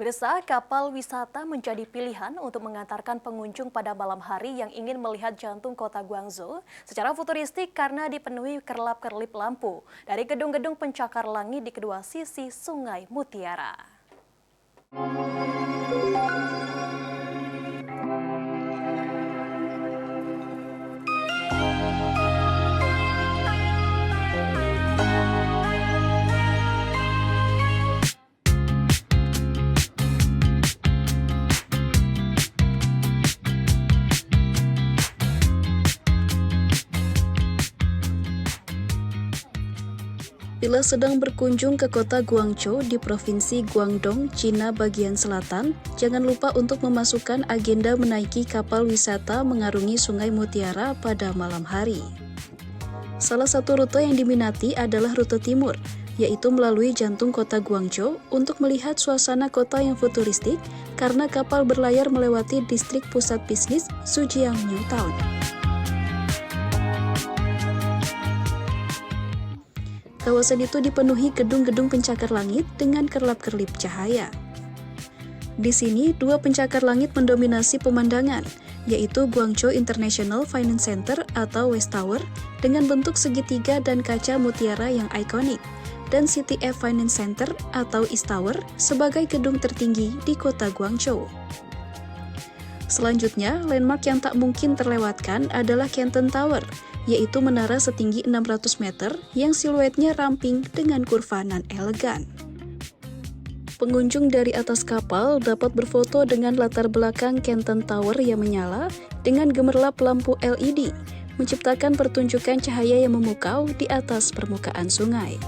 Pemirsa, kapal wisata menjadi pilihan untuk mengantarkan pengunjung pada malam hari yang ingin melihat jantung kota Guangzhou secara futuristik karena dipenuhi kerlap-kerlip lampu dari gedung-gedung pencakar langit di kedua sisi Sungai Mutiara. Bila sedang berkunjung ke kota Guangzhou di Provinsi Guangdong, Cina bagian selatan, jangan lupa untuk memasukkan agenda menaiki kapal wisata mengarungi Sungai Mutiara pada malam hari. Salah satu rute yang diminati adalah rute timur, yaitu melalui jantung kota Guangzhou untuk melihat suasana kota yang futuristik karena kapal berlayar melewati distrik pusat bisnis Zhujiang New Town. Kawasan itu dipenuhi gedung-gedung pencakar langit dengan kerlap-kerlip cahaya. Di sini, dua pencakar langit mendominasi pemandangan, yaitu Guangzhou International Finance Center atau West Tower dengan bentuk segitiga dan kaca mutiara yang ikonik, dan City F Finance Center atau East Tower sebagai gedung tertinggi di kota Guangzhou. Selanjutnya, landmark yang tak mungkin terlewatkan adalah Canton Tower, yaitu menara setinggi 600 meter yang siluetnya ramping dengan kurva nan elegan. Pengunjung dari atas kapal dapat berfoto dengan latar belakang Canton Tower yang menyala dengan gemerlap lampu LED, menciptakan pertunjukan cahaya yang memukau di atas permukaan sungai.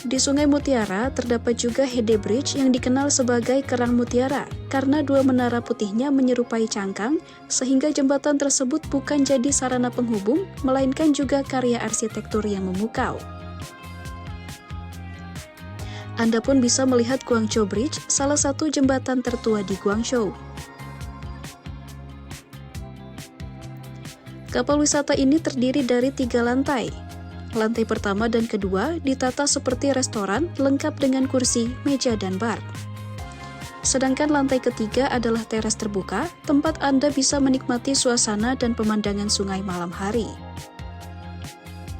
Di Sungai Mutiara terdapat juga Hede Bridge yang dikenal sebagai Kerang Mutiara karena dua menara putihnya menyerupai cangkang sehingga jembatan tersebut bukan jadi sarana penghubung melainkan juga karya arsitektur yang memukau. Anda pun bisa melihat Guangzhou Bridge, salah satu jembatan tertua di Guangzhou. Kapal wisata ini terdiri dari 3 lantai. Lantai pertama dan kedua ditata seperti restoran lengkap dengan kursi, meja, dan bar. Sedangkan lantai ketiga adalah teras terbuka, tempat Anda bisa menikmati suasana dan pemandangan sungai malam hari.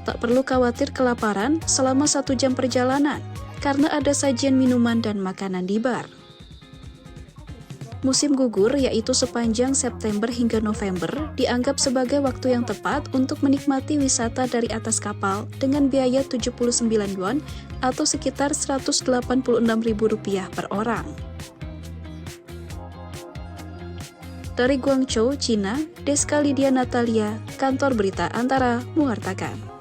Tak perlu khawatir kelaparan selama 1 jam perjalanan, karena ada sajian minuman dan makanan di bar. Musim gugur, yaitu sepanjang September hingga November, dianggap sebagai waktu yang tepat untuk menikmati wisata dari atas kapal dengan biaya 79 yuan atau sekitar Rp186.000 per orang. Dari Guangzhou, Cina, Deska Lydia Natalia, Kantor Berita Antara, mewartakan.